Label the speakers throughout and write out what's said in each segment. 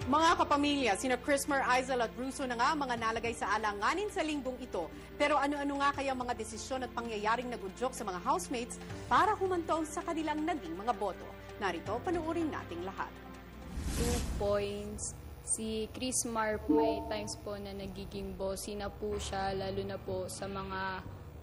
Speaker 1: Mga kapamilya, sina Chrismer, Aizel at Russo na nga mga nalagay sa alanganin sa linggong ito. Pero ano-ano nga kaya mga desisyon at pangyayaring nagudyok sa mga housemates para humantong sa kanilang naging mga boto? Narito, panuorin nating lahat.
Speaker 2: 2 points. Si Chrismer, may times po na nagiging bossy na po siya, lalo na po sa mga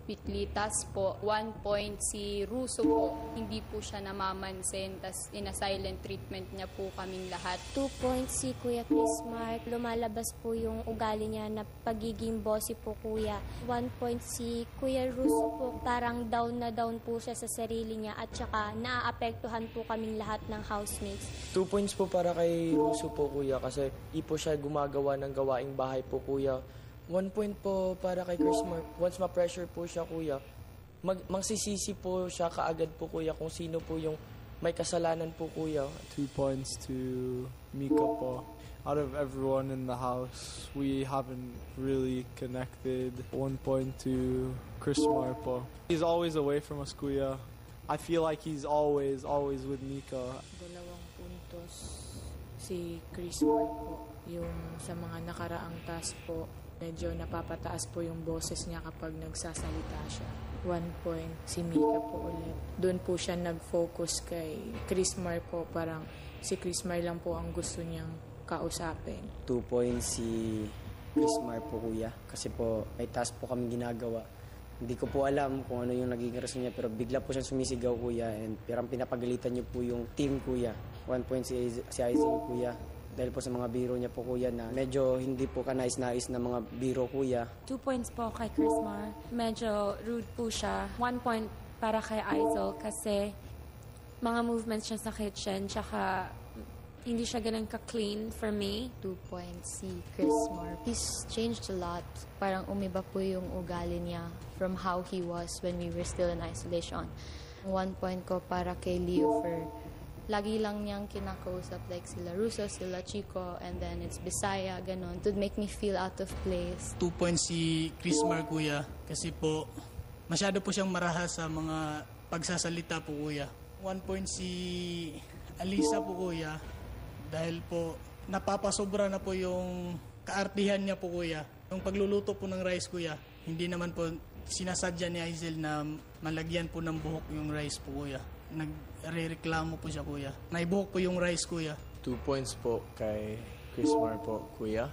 Speaker 2: weekly task po. 1 point si Russo po, hindi po siya namamansin, tas ina-silent treatment niya po kaming lahat.
Speaker 3: 2 points si Kuya Chrismer, lumalabas po yung ugali niya na pagiging bossy po kuya. 1 point si Kuya Russo po, parang down na down po siya sa sarili niya at saka naaapektuhan po kaming lahat ng housemates.
Speaker 4: 2 points po para kay Russo po kuya kasi di po siya gumagawa ng gawaing bahay po kuya. 1 point po para kay Chrismer. Once ma-pressure po siya, kuya, magsisisi po siya kaagad po, kuya, kung sino po yung may kasalanan po, kuya.
Speaker 5: 2 points to Mika po. Out of everyone in the house, we haven't really connected. 1 point to Chrismar po. He's always away from us, kuya. I feel like he's always with Mika.
Speaker 6: 2 puntos si Chrismar po. Yung sa mga nakaraang task po, medyo napapataas po yung boses niya kapag nagsasalita siya. 1 point si Mika po ulit. Doon po siya nag-focus kay Chrismar po. Parang si Chrismar lang po ang gusto niyang kausapin.
Speaker 4: 2 points si Chrismar po, kuya. Kasi po, may task po kami ginagawa. Hindi ko po alam kung ano yung naging rason niya, pero bigla po siyang sumisigaw, kuya. And parang pinapagalitan niyo po yung team, kuya. 1 point si Aizen, kuya. Dahil po sa mga biro niya po, kuya, na medyo hindi po kanais-nais na mga biro, kuya.
Speaker 7: 2 points po kay Chrismar. Medyo rude po siya. 1 point para kay Aizel kasi mga movements siya sa kitchen, tsaka hindi siya ganun ka-clean for me.
Speaker 8: 2 points si Chrismar. He's changed a lot. Parang umiba po yung ugali niya from how he was when we were still in isolation. 1 point ko para kay Leo for lagi lang niyang kinakausap like sila Russo, sila Chico, and then it's Bisaya, ganon. To make me feel out of place.
Speaker 9: 2 points si Chrismar, kuya. Kasi po, masyado po siyang marahas sa mga pagsasalita po, kuya. 1 point si Alisa po, kuya. Dahil po, napapasobra na po yung kaartihan niya po, kuya. Yung pagluluto po ng rice, kuya, hindi naman po sinasadya ni Aizel na malagyan po ng buhok yung rice po, kuya. Nagre-reklamo po siya, kuya. Naibuhok po yung rice, kuya.
Speaker 5: 2 points po kay Chrismar po, kuya.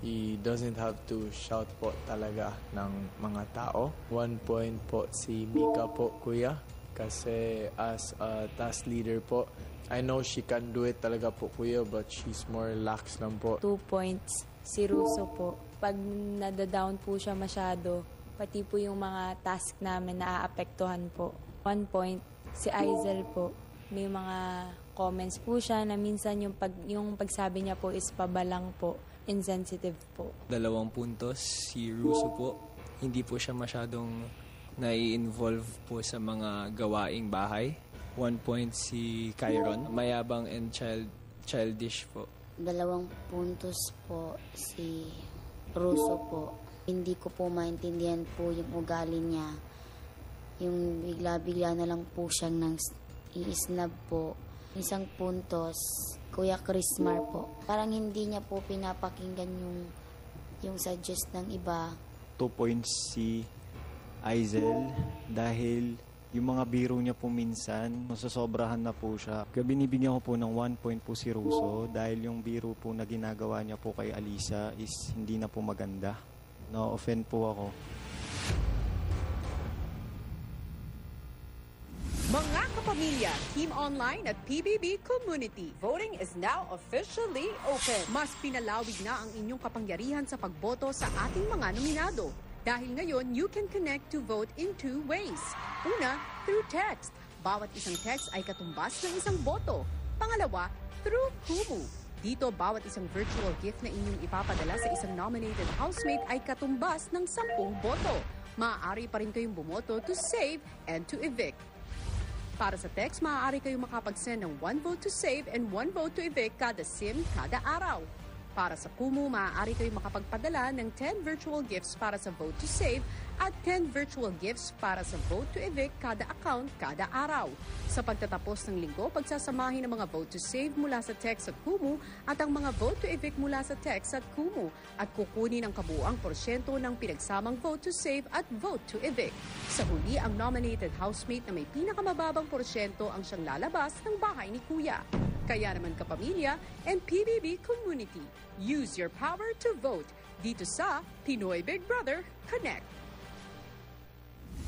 Speaker 5: He doesn't have to shout po talaga ng mga tao. 1 point po si Mika po, kuya. Kasi as a task leader po, I know she can do it talaga po, kuya, but she's more lax lang po.
Speaker 3: 2 points si Russo po. Pag nadadown po siya masyado, pati po yung mga task namin naaapektuhan po. 1 point si Aizel po. May mga comments po siya na minsan yung pagsabi niya po is pabalang po, insensitive po.
Speaker 10: 2 puntos si Russo po. Hindi po siya masyadong nai-involve po sa mga gawaing bahay. 1 point si Kyron. Mayabang and childish po.
Speaker 11: 2 puntos po si Russo po. Hindi ko po maintindihan po yung ugali niya. Yung bigla-bigla na lang po siyang nang i-snub po. 1 puntos, Kuya Chrismar po. Parang hindi niya po pinapakinggan yung suggest ng iba.
Speaker 12: 2 points si Aizel dahil yung mga biro niya po minsan, masasobrahan na po siya. Binibigyan ko po ng 1 point po si Russo dahil yung biro po na ginagawa niya po kay Alisa is hindi na po maganda. Na-offend po ako.
Speaker 1: Mga kapamilya, Team Online at PBB Community, voting is now officially open. Mas pinalawig na ang inyong kapangyarihan sa pagboto sa ating mga nominado. Dahil ngayon, you can connect to vote in 2 ways. Una, through text. Bawat isang text ay katumbas ng isang boto. Pangalawa, through Kumu. Dito, bawat isang virtual gift na inyong ipapadala sa isang nominated housemate ay katumbas ng 10 boto. Maaari pa rin kayong bumoto to save and to evict. Para sa text, maaari kayong makapag-send ng 1 vote to save and 1 vote to evict kada SIM kada araw. Para sa Kumu, maaari kayo makapagpadala ng 10 virtual gifts para sa Vote to Save at 10 virtual gifts para sa Vote to Evict kada account kada araw. Sa pagtatapos ng linggo, pagsasamahin ang mga Vote to Save mula sa text at Kumu at ang mga Vote to Evict mula sa text at Kumu at kukunin ang kabuuang porsyento ng pinagsamang Vote to Save at Vote to Evict. Sa huli, ang nominated housemate na may pinakamababang porsyento ang siyang lalabas ng bahay ni Kuya. Kaya naman kapamilya and PBB community, use your power to vote dito sa Pinoy Big Brother Connect.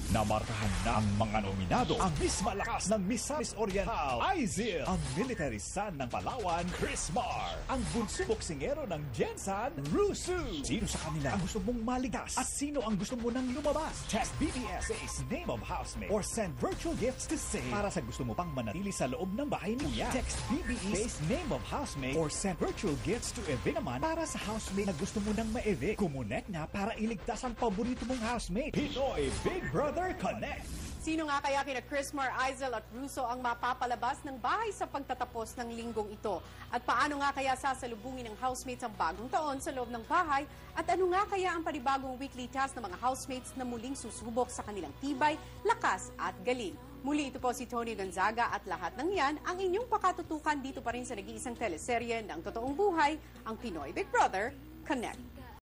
Speaker 13: Namarkahan ng mga nominado ang Miss Malakas ng Misamis Oriental, Aizil, ang military son ng Palawan, Chris Mar, ang bunso boksingero ng Jensan, Rusu. Sino sa kanila ang gusto mong maligtas at sino ang gusto mo nang lumabas? Text BBS says name of housemate or send virtual gifts to save. Para sa gusto mo pang manatili sa loob ng bahay ni Kuya, text BBE says name of housemate or send virtual gifts to evict naman para sa housemate na gusto mo nang ma-evict. Kumonek na para iligtas ang paborito mong housemate. Pinoy Big Brother Connect.
Speaker 1: Sino nga kaya kina Chris Mar, Aizil at Russo ang mapapalabas ng bahay sa pagtatapos ng linggong ito? At paano nga kaya sasalubungin ng housemates ang bagong taon sa loob ng bahay? At ano nga kaya ang panibagong weekly task ng mga housemates na muling susubok sa kanilang tibay, lakas at galing? Muli ito po si Tony Gonzaga at lahat ng yan ang inyong pakatutukan dito pa rin sa nag-iisang teleserye ng totoong buhay, ang Pinoy Big Brother Connect.